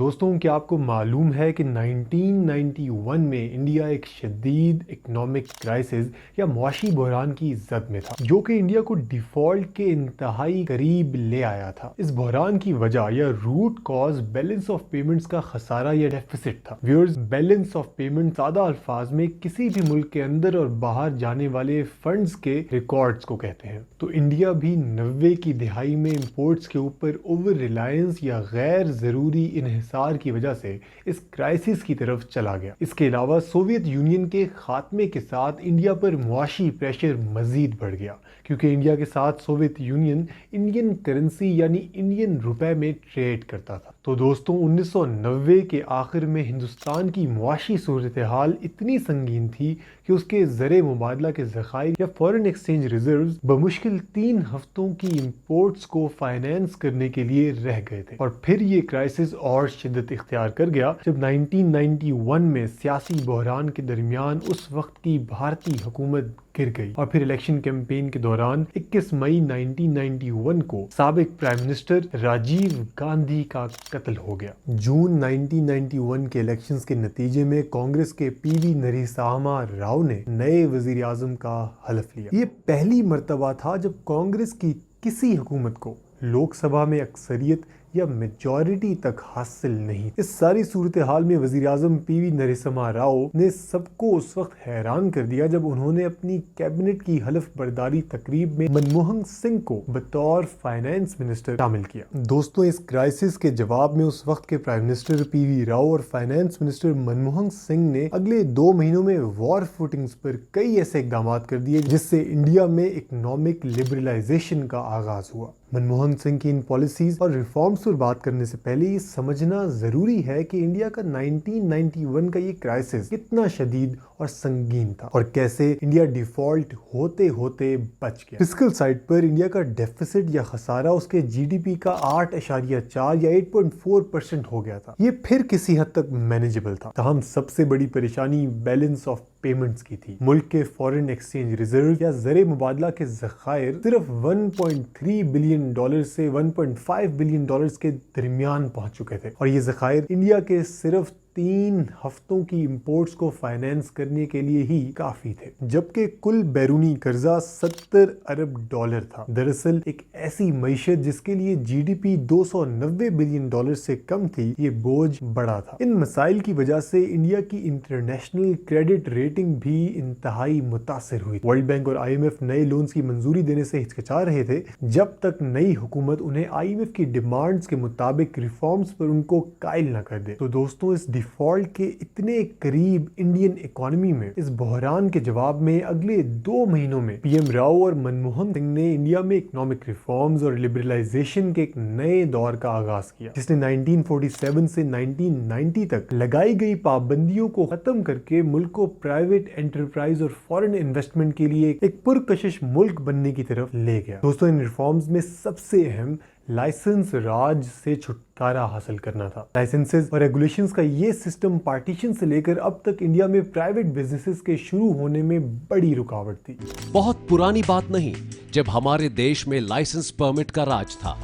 दोस्तों, क्या आपको मालूम है कि 1991 में इंडिया एक शदीद इकोनॉमिक क्राइसिस या मुआशी बहरान की जद में था, जो कि इंडिया को डिफॉल्ट के इंतहाई करीब ले आया था। इस बहरान की वजह या root cause balance of payments का खसारा या डेफिसिट था। व्यूअर्स, बैलेंस ऑफ पेमेंट सादा अल्फाज में किसी भी मुल्क के अंदर और बाहर जाने वाले फंड्स के रिकॉर्ड्स को कहते हैं। तो इंडिया भी 90 की दिहाई में इंपोर्ट्स के ऊपर ओवर रिलायंस या गैर जरूरी इन्हिसार की वजह से इस क्राइसिस की तरफ चला गया। इसके अलावा सोवियत यूनियन के खात्मे के साथ इंडिया पर मुआशी प्रेशर मजीद बढ़ गया, क्योंकि इंडिया के साथ सोवियत यूनियन इंडियन करेंसी यानी इंडियन रुपए में ट्रेड करता था। तो दोस्तों, 1990 के आखिर में हिंदुस्तान की मुआशी सूरत हाल इतनी संगीन थी कि उसके ज़रे मुबादला के ज़खायर या फॉरेन एक्सचेंज रिजर्व्स बमुश्किल 3 हफ्तों की इंपोर्ट्स को फाइनेंस करने के लिए रह गए थे। और फिर ये क्राइसिस और शिद्दत इख्तियार कर गया जब 1991 में सियासी बहरान के दरमियान उस वक्त की भारतीय हुकूमत गिर गई और फिर इलेक्शन कैंपेन के दौरान 21 मई 1991 को साबिक प्राइम मिनिस्टर राजीव गांधी का कत्ल हो गया। जून 1991 के इलेक्शंस के नतीजे में कांग्रेस के पीवी नरसिम्हा राव ने नए वजीर आजम का हलफ लिया। ये पहली मर्तबा था जब कांग्रेस की किसी हुकूमत को लोकसभा में अक्सरियत या मेजॉरिटी तक हासिल नहीं। इस सारी सूरत हाल में वजीर आजम पीवी नरसिम्हा राव ने सबको उस वक्त हैरान कर दिया जब उन्होंने अपनी कैबिनेट की हलफ बर्दारी तकरीब में मनमोहन सिंह को बतौर फाइनेंस मिनिस्टर शामिल किया। दोस्तों, इस क्राइसिस के जवाब में उस वक्त के प्राइम मिनिस्टर पीवी राव और फाइनेंस मिनिस्टर मनमोहन सिंह ने अगले 2 महीनों में वॉर फुटिंग्स पर कई ऐसे इकदाम कर दिए जिससे इंडिया में इकोनॉमिक लिबरलाइजेशन का आगाज हुआ। मनमोहन सिंह की इन पॉलिसीज और रिफॉर्म्स पर बात करने से पहले ये समझना जरूरी है कि इंडिया का 1991 का ये क्राइसिस कितना शदीद और संगीन था और कैसे इंडिया डिफॉल्ट होते होते बच गया। फिस्कल साइड पर इंडिया का डेफिसिट या खसारा उसके जीडीपी का 8.4 या 8.4% हो गया था। ये फिर किसी हद तक मैनेजेबल था। तहम सबसे बड़ी परेशानी बैलेंस ऑफ पेमेंट्स की थी। मुल्क के फॉरेन एक्सचेंज रिजर्व या ज़रे मुबादला के ज़खायर सिर्फ 1.3 बिलियन डॉलर से 1.5 बिलियन डॉलर्स के दरमियान पहुंच चुके थे और ये ज़खायर इंडिया के सिर्फ 3 हफ्तों की इंपोर्ट्स को फाइनेंस करने के लिए ही काफी थे, जबकि कुल बैरूनी कर्जा 70 अरब डॉलर था। दरअसल एक ऐसी मईशत जिसके लिए जीडीपी 290 बिलियन डॉलर से कम थी, ये बोझ बड़ा था। इन मसाइल की वजह से इंडिया की इंटरनेशनल क्रेडिट रेटिंग भी इंतहाई मुतासिर हुई। वर्ल्ड बैंक और आईएमएफ नए लोन्स की मंजूरी देने से हिचकिचा रहे थे जब तक नई हुकूमत उन्हें आईएमएफ की डिमांड्स के मुताबिक रिफॉर्म्स पर उनको कायल न कर दे। तो दोस्तों, इस डिफॉल्ट के इतने करीब इंडियन इकोनॉमी में इस बहरान के जवाब में अगले 2 महीनों में पीएम राव और मनमोहन सिंह ने इंडिया में इकोनॉमिक रिफॉर्म्स और लिबरलाइजेशन के एक नए दौर का आगाज किया, जिसने 1947 से 1990 तक लगाई गई पाबंदियों को खत्म करके मुल्क को प्राइवेट एंटरप्राइज और फॉरेन इन्वेस्टमेंट के लिए एक पुरकशिश मुल्क बनने की तरफ ले गया। दोस्तों, इन रिफॉर्म्स में सबसे अहम लाइसेंस राज से छुटकारा हासिल करना था। लाइसेंसेस और रेगुलेशंस का ये सिस्टम पार्टीशन से लेकर अब तक इंडिया में प्राइवेट बिजनेसेस के शुरू होने में बड़ी रुकावट थी। बहुत पुरानी बात नहीं जब हमारे देश में लाइसेंस परमिट का राज था।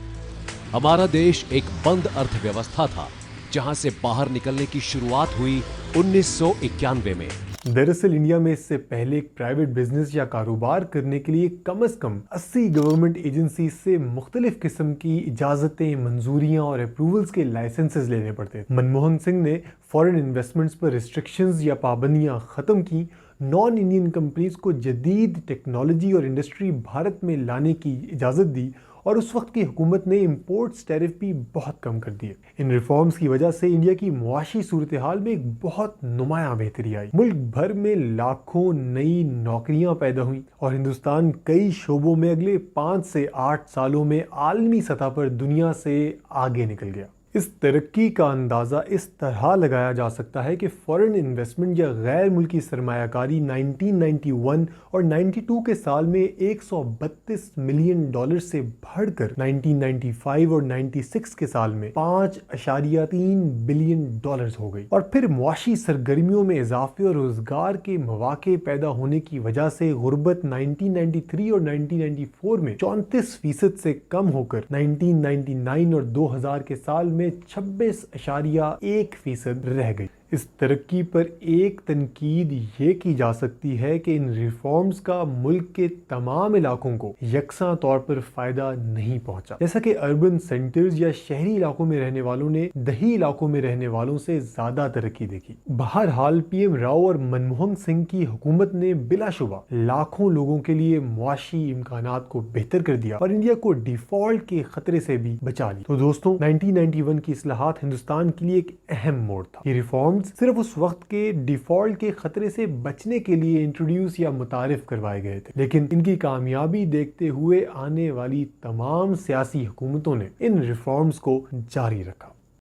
हमारा देश एक बंद अर्थव्यवस्था था जहां से बाहर निकलने की शुरुआत हुई 1991 में। दरअसल इंडिया में इससे पहले एक प्राइवेट बिजनेस या कारोबार करने के लिए कम से कम 80 गवर्नमेंट एजेंसी से मुख्तलिफ किस्म की इजाजतें, मंजूरियां और अप्रूवल्स के लाइसेंसेस लेने पड़ते थे। मनमोहन सिंह ने फॉरेन इन्वेस्टमेंट्स पर रिस्ट्रिक्शंस या पाबंदियां खत्म की, नॉन इंडियन कंपनीज को जदीद टेक्नोलॉजी और इंडस्ट्री भारत में लाने की इजाजत दी और उस वक्त की हुकूमत ने इंपोर्ट्स टैरिफ भी बहुत कम कर दिए। इन रिफॉर्म्स की वजह से इंडिया की मुआशी सूरत हाल में एक बहुत नुमायां बेहतरी आई। मुल्क भर में लाखों नई नौकरियां पैदा हुई और हिंदुस्तान कई शोबों में अगले 5 से 8 सालों में आलमी सतह पर दुनिया से आगे निकल गया। इस तरक्की का अंदाज़ा इस तरह लगाया जा सकता है कि फॉरेन इन्वेस्टमेंट या गैर मुल्की सरमायाकारी 1991 और 92 के साल में 132 मिलियन डॉलर से बढ़कर 1995 और 96 के साल में 5.3 बिलियन डॉलर्स हो गई। और फिर मुआशी सरगर्मियों में इजाफे और रोजगार के मौके पैदा होने की वजह से गुर्बत 1993 और 1994 में 34% से कम होकर 1999 और 2000 के साल में में 26.1% रह गई। इस तरक्की पर एक तनकीद ये की जा सकती है कि इन रिफॉर्म्स का मुल्क के तमाम इलाकों को यकसा तौर पर फायदा नहीं पहुंचा। जैसा कि अर्बन सेंटर्स या शहरी इलाकों में रहने वालों ने दही इलाकों में रहने वालों से ज्यादा तरक्की देखी। बहरहाल पीएम राव और मनमोहन सिंह की हुकूमत ने बिलाशुबा लाखों लोगों के लिए मुआशी इम्कानात को बेहतर कर दिया और इंडिया को डिफॉल्ट के खतरे से भी बचा लिया। तो दोस्तों, 1991 की इस्लाहात हिंदुस्तान के लिए एक अहम मोड़ था। ये रिफॉर्म्स सिर्फ उस वक्त के डिफॉल्ट के खतरे से बचने के लिए इंट्रोड्यूस या मुतारिफ करवाए गए थे, लेकिन इनकी कामयाबी देखते हुए आने वाली तमाम सियासी हुकूमतों ने इन रिफॉर्म्स को जारी रखा।